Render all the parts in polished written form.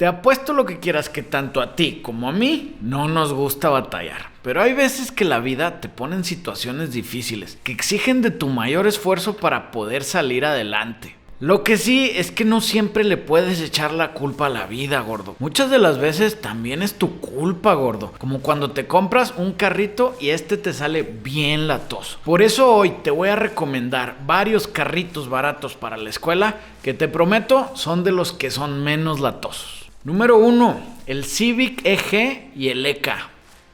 Te apuesto lo que quieras que tanto a ti como a mí no nos gusta batallar. Pero hay veces que la vida te pone en situaciones difíciles que exigen de tu mayor esfuerzo para poder salir adelante. Lo que sí es que no siempre le puedes echar la culpa a la vida, gordo. Muchas de las veces también es tu culpa, gordo. Como cuando te compras un carrito y te sale bien latoso. Por eso hoy te voy a recomendar varios carritos baratos para la escuela que te prometo son de los que son menos latosos. Número 1, el Civic EG y el EK.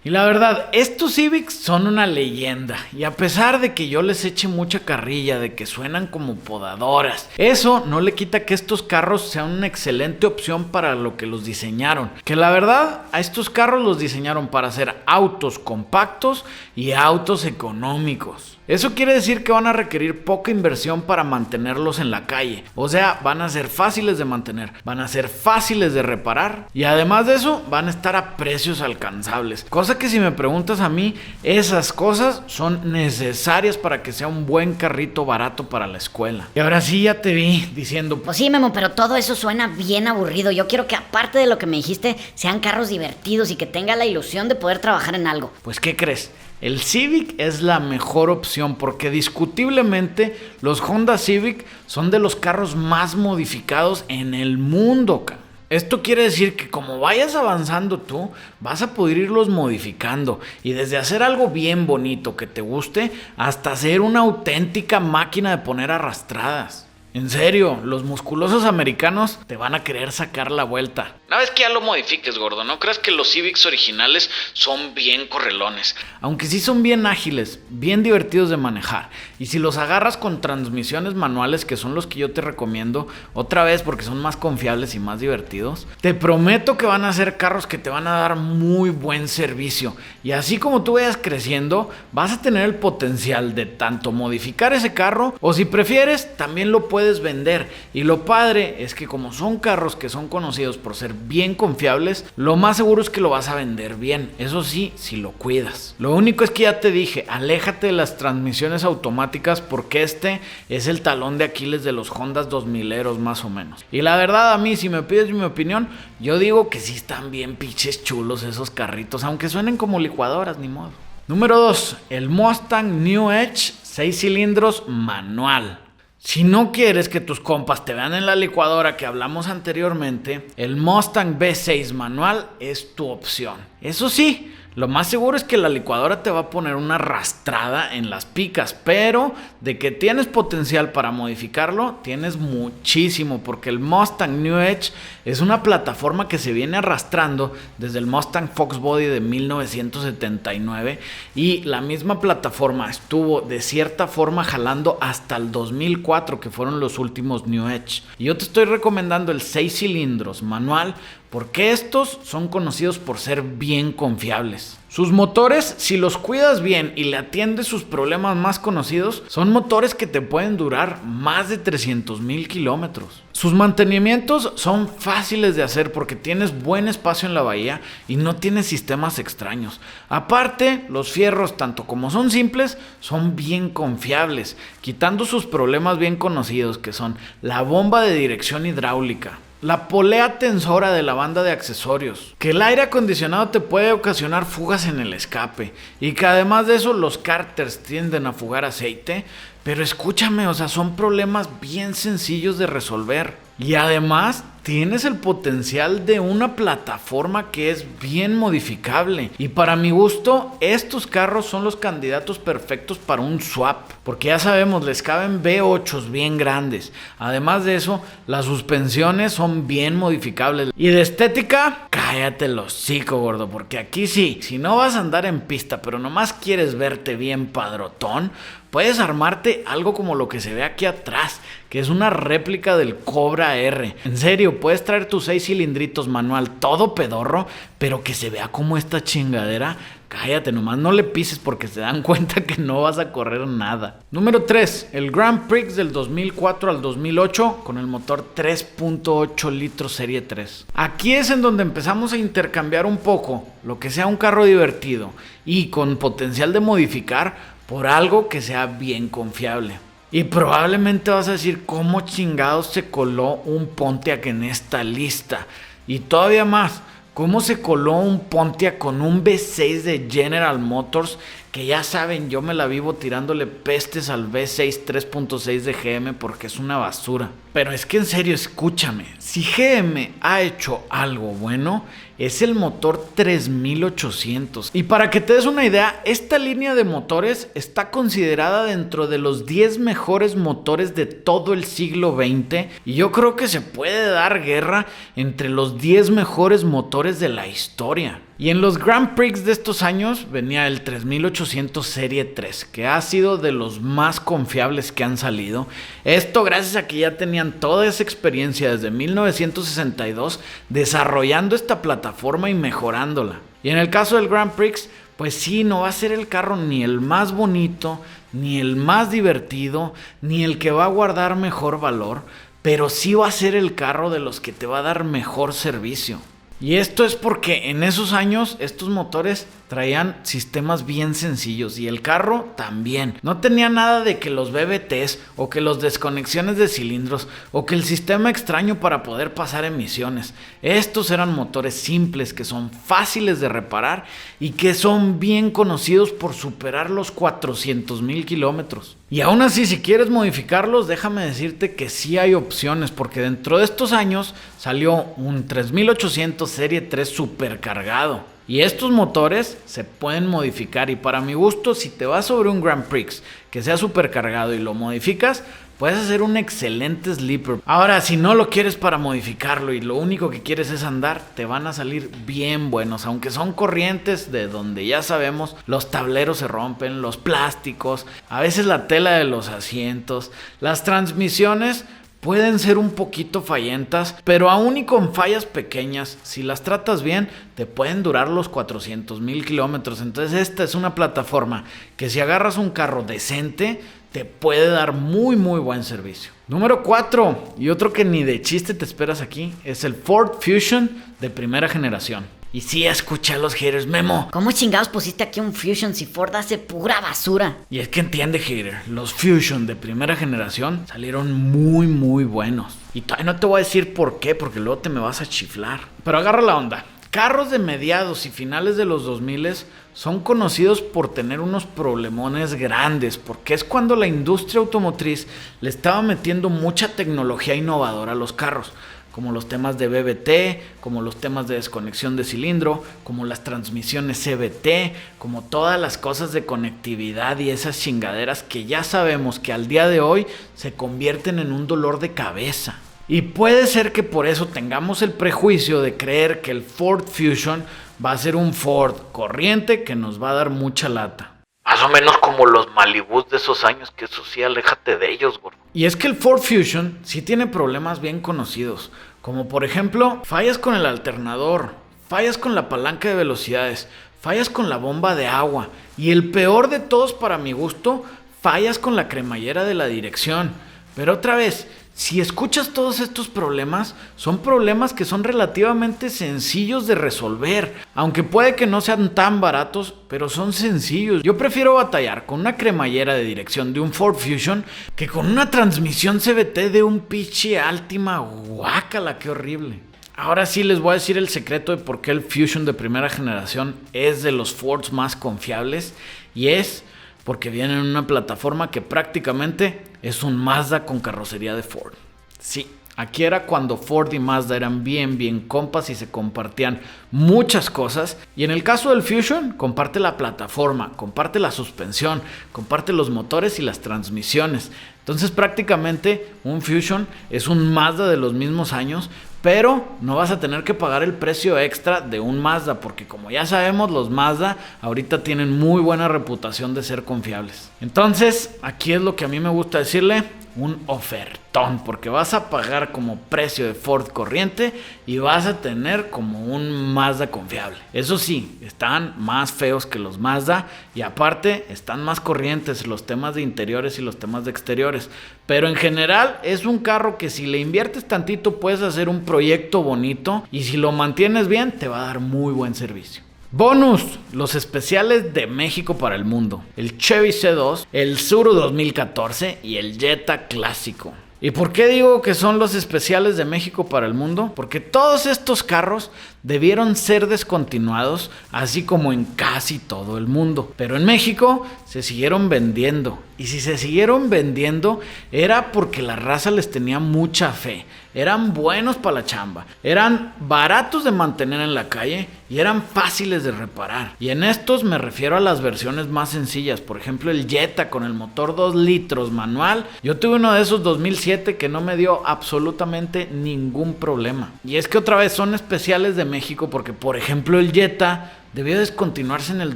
Y la verdad, estos Civics son una leyenda. Y a pesar de que yo les eche mucha carrilla de que suenan como podadoras, eso no le quita que estos carros sean una excelente opción para lo que los diseñaron. Que la verdad, a estos carros los diseñaron para ser autos compactos y autos económicos. Eso quiere decir que van a requerir poca inversión para mantenerlos en la calle. O sea, van a ser fáciles de mantener, van a ser fáciles de reparar y además de eso van a estar a precios alcanzables. Cosa que si me preguntas a mí, esas cosas son necesarias para que sea un buen carrito barato para la escuela. Y ahora sí ya te vi diciendo... Pues sí, Memo, pero todo eso suena bien aburrido. Yo quiero que aparte de lo que me dijiste, sean carros divertidos y que tenga la ilusión de poder trabajar en algo. Pues ¿qué crees? El Civic es la mejor opción porque discutiblemente los Honda Civic son de los carros más modificados en el mundo. Esto quiere decir que como vayas avanzando tú, vas a poder irlos modificando y desde hacer algo bien bonito que te guste hasta hacer una auténtica máquina de poner arrastradas. En serio, los musculosos americanos te van a querer sacar la vuelta. Una vez que ya lo modifiques, gordo, no creas que los Civics originales son bien correlones. Aunque sí son bien ágiles, bien divertidos de manejar. Y si los agarras con transmisiones manuales, que son los que yo te recomiendo, otra vez porque son más confiables y más divertidos, te prometo que van a ser carros que te van a dar muy buen servicio. Y así como tú vayas creciendo, vas a tener el potencial de tanto modificar ese carro, o si prefieres, también lo puedes vender. Y lo padre es que como son carros que son conocidos por ser bien confiables, lo más seguro es que lo vas a vender bien. Eso sí, si lo cuidas. Lo único es que ya te dije, aléjate de las transmisiones automáticas porque este es el talón de Aquiles de los Hondas 2000eros más o menos. Y la verdad, a mí, si me pides mi opinión, yo digo que sí están bien pinches chulos esos carritos, aunque suenen como licuadoras, ni modo. Número 2, el Mustang New Edge 6 cilindros manual. Si no quieres que tus compas te vean en la licuadora que hablamos anteriormente, el Mustang V6 manual es tu opción. Eso sí, lo más seguro es que la licuadora te va a poner una arrastrada en las picas, pero de que tienes potencial para modificarlo, tienes muchísimo, porque el Mustang New Edge es una plataforma que se viene arrastrando desde el Mustang Fox Body de 1979 y la misma plataforma estuvo de cierta forma jalando hasta el 2004, que fueron los últimos New Edge. Y yo te estoy recomendando el 6 cilindros manual porque estos son conocidos por ser bien confiables. Sus motores, si los cuidas bien y le atiendes sus problemas más conocidos, son motores que te pueden durar más de 300,000 kilómetros. Sus mantenimientos son fáciles de hacer porque tienes buen espacio en la bahía y no tienes sistemas extraños. Aparte, los fierros, tanto como son simples, son bien confiables, quitando sus problemas bien conocidos que son la bomba de dirección hidráulica, la polea tensora de la banda de accesorios, que el aire acondicionado te puede ocasionar fugas en el escape y que además de eso los cárters tienden a fugar aceite. Pero escúchame, o sea, son problemas bien sencillos de resolver. Y además tienes el potencial de una plataforma que es bien modificable. Y para mi gusto, estos carros son los candidatos perfectos para un swap. Porque ya sabemos, les caben V8s bien grandes. Además de eso, las suspensiones son bien modificables. Y de estética, cállate el hocico, gordo. Porque aquí sí, si no vas a andar en pista, pero nomás quieres verte bien padrotón, puedes armarte algo como lo que se ve aquí atrás, que es una réplica del Cobra R. En serio, puedes traer tus 6 cilindritos manual todo pedorro, pero que se vea como esta chingadera. Cállate, nomás no le pises porque se dan cuenta que no vas a correr nada. Número 3, el Grand Prix del 2004 al 2008 con el motor 3.8 litros serie 3. Aquí es en donde empezamos a intercambiar un poco lo que sea un carro divertido y con potencial de modificar por algo que sea bien confiable. Y probablemente vas a decir, ¿cómo chingados se coló un Pontiac en esta lista? Y todavía más, cómo se coló un Pontiac con un V6 de General Motors, que ya saben, yo me la vivo tirándole pestes al V6 3.6 de GM porque es una basura. Pero es que en serio, escúchame, si GM ha hecho algo bueno, es el motor 3800. Y para que te des una idea, esta línea de motores está considerada dentro de los 10 mejores motores de todo el siglo XX. Y yo creo que se puede dar guerra entre los 10 mejores motores de la historia. Y en los Grand Prix de estos años venía el 3800 Serie 3, que ha sido de los más confiables que han salido. Esto gracias a que ya tenían toda esa experiencia desde 1962 desarrollando esta plataforma y mejorándola. Y en el caso del Grand Prix, pues sí, no va a ser el carro ni el más bonito, ni el más divertido, ni el que va a guardar mejor valor, pero sí va a ser el carro de los que te va a dar mejor servicio. Y esto es porque en esos años estos motores traían sistemas bien sencillos y el carro también. No tenía nada de que los BBTs o que los desconexiones de cilindros o que el sistema extraño para poder pasar emisiones. Estos eran motores simples que son fáciles de reparar y que son bien conocidos por superar los 400,000 kilómetros. Y aún así, si quieres modificarlos, déjame decirte que sí hay opciones, porque dentro de estos años salió un 3800 Serie 3 supercargado. Y estos motores se pueden modificar y para mi gusto, si te vas sobre un Grand Prix que sea supercargado y lo modificas, puedes hacer un excelente sleeper. Ahora, si no lo quieres para modificarlo y lo único que quieres es andar, te van a salir bien buenos. Aunque son corrientes de donde ya sabemos, los tableros se rompen, los plásticos, a veces la tela de los asientos, las transmisiones pueden ser un poquito fallentas, pero aún y con fallas pequeñas, si las tratas bien, te pueden durar los 400,000 kilómetros. Entonces esta es una plataforma que si agarras un carro decente, te puede dar muy buen servicio. Número 4, y otro que ni de chiste te esperas aquí, es el Ford Fusion de primera generación. Y sí, escuché a los haters, Memo. ¿Cómo chingados pusiste aquí un Fusion si Ford hace pura basura? Y es que entiende, hater, los Fusion de primera generación salieron muy buenos. Y todavía no te voy a decir por qué, porque luego te me vas a chiflar. Pero agarra la onda. Carros de mediados y finales de los 2000 son conocidos por tener unos problemones grandes, porque es cuando la industria automotriz le estaba metiendo mucha tecnología innovadora a los carros, como los temas de BBT, como los temas de desconexión de cilindro, como las transmisiones CVT, como todas las cosas de conectividad y esas chingaderas que ya sabemos que al día de hoy se convierten en un dolor de cabeza. Y puede ser que por eso tengamos el prejuicio de creer que el Ford Fusion va a ser un Ford corriente que nos va a dar mucha lata. Más o menos como los Malibús de esos años, que eso sí, aléjate de ellos, gordo. Y es que el Ford Fusion sí tiene problemas bien conocidos, como por ejemplo, fallas con el alternador, fallas con la palanca de velocidades, fallas con la bomba de agua y el peor de todos para mi gusto, fallas con la cremallera de la dirección. Pero otra vez, si escuchas todos estos problemas, son problemas que son relativamente sencillos de resolver. Aunque puede que no sean tan baratos, pero son sencillos. Yo prefiero batallar con una cremallera de dirección de un Ford Fusion que con una transmisión CVT de un pinche Altima. Guácala, qué horrible. Ahora sí les voy a decir el secreto de por qué el Fusion de primera generación es de los Fords más confiables. Y es porque viene en una plataforma que prácticamente es un Mazda con carrocería de Ford. Sí, aquí era cuando Ford y Mazda eran bien compas y se compartían muchas cosas. Y en el caso del Fusion, comparte la plataforma, comparte la suspensión, comparte los motores y las transmisiones. Entonces prácticamente un Fusion es un Mazda de los mismos años, pero no vas a tener que pagar el precio extra de un Mazda, porque como ya sabemos, los Mazda ahorita tienen muy buena reputación de ser confiables. Entonces, aquí es lo que a mí me gusta decirle, un ofertón, porque vas a pagar como precio de Ford corriente y vas a tener como un Mazda confiable. Eso sí, están más feos que los Mazda y aparte están más corrientes los temas de interiores y los temas de exteriores. Pero en general es un carro que si le inviertes tantito puedes hacer un proyecto bonito y si lo mantienes bien te va a dar muy buen servicio. Bonus, los especiales de México para el mundo. El Chevy C2, el Tsuru 2014 y el Jetta clásico. ¿Y por qué digo que son los especiales de México para el mundo? Porque todos estos carros debieron ser descontinuados, así como en casi todo el mundo. Pero en México se siguieron vendiendo. Y si se siguieron vendiendo era porque la raza les tenía mucha fe. Eran buenos para la chamba, eran baratos de mantener en la calle y eran fáciles de reparar. Y en estos me refiero a las versiones más sencillas. Por ejemplo, el Jetta con el motor 2 litros manual. Yo tuve uno de esos 2007 que no me dio absolutamente ningún problema. Y es que otra vez son especiales de México porque, por ejemplo, el Jetta debió descontinuarse en el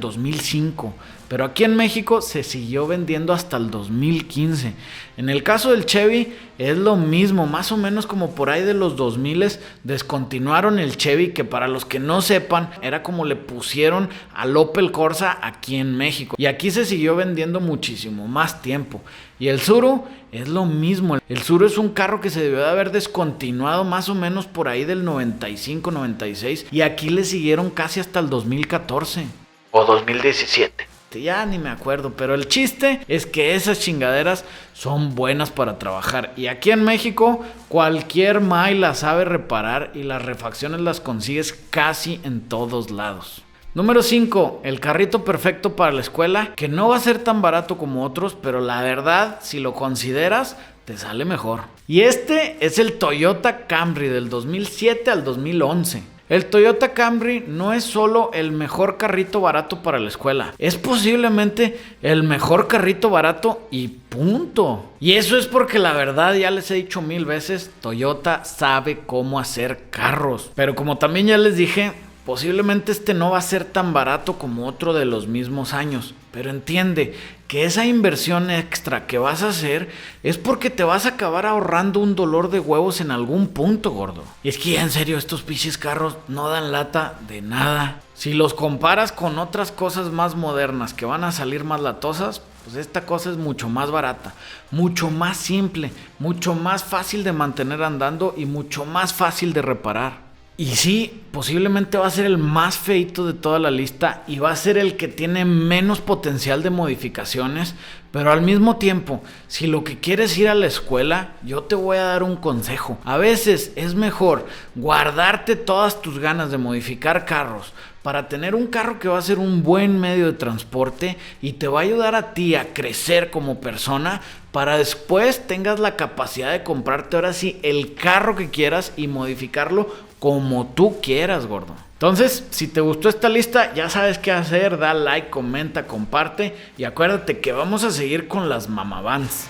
2005, pero aquí en México se siguió vendiendo hasta el 2015. En el caso del Chevy es lo mismo, más o menos como por ahí de los 2000 descontinuaron el Chevy, que para los que no sepan era como le pusieron al Opel Corsa aquí en México, y aquí se siguió vendiendo muchísimo más tiempo. Y el Tsuru es lo mismo. El Tsuru es un carro que se debió de haber descontinuado más o menos por ahí del 95-96 y aquí le siguieron casi hasta el 2014 o 2017. Ya ni me acuerdo, pero el chiste es que esas chingaderas son buenas para trabajar. Y aquí en México cualquier May las sabe reparar y las refacciones las consigues casi en todos lados. Número 5, el carrito perfecto para la escuela, que no va a ser tan barato como otros, pero la verdad, si lo consideras, te sale mejor. Y este es el Toyota Camry del 2007 al 2011. El Toyota Camry no es solo el mejor carrito barato para la escuela, es posiblemente el mejor carrito barato y punto. Y eso es porque la verdad, ya les he dicho 1000 veces, Toyota sabe cómo hacer carros. Pero como también ya les dije, posiblemente este no va a ser tan barato como otro de los mismos años, pero entiende que esa inversión extra que vas a hacer es porque te vas a acabar ahorrando un dolor de huevos en algún punto, gordo. Y es que ya en serio, estos pinches carros no dan lata de nada. Si los comparas con otras cosas más modernas que van a salir más latosas, pues esta cosa es mucho más barata, mucho más simple, mucho más fácil de mantener andando y mucho más fácil de reparar. Y sí, posiblemente va a ser el más feito de toda la lista y va a ser el que tiene menos potencial de modificaciones, pero al mismo tiempo, si lo que quieres ir a la escuela, yo te voy a dar un consejo. A veces es mejor guardarte todas tus ganas de modificar carros para tener un carro que va a ser un buen medio de transporte y te va a ayudar a ti a crecer como persona, para después tengas la capacidad de comprarte ahora sí el carro que quieras y modificarlo como tú quieras, gordo. Entonces, si te gustó esta lista, ya sabes qué hacer. Da like, comenta, comparte y acuérdate que vamos a seguir con las mamavans.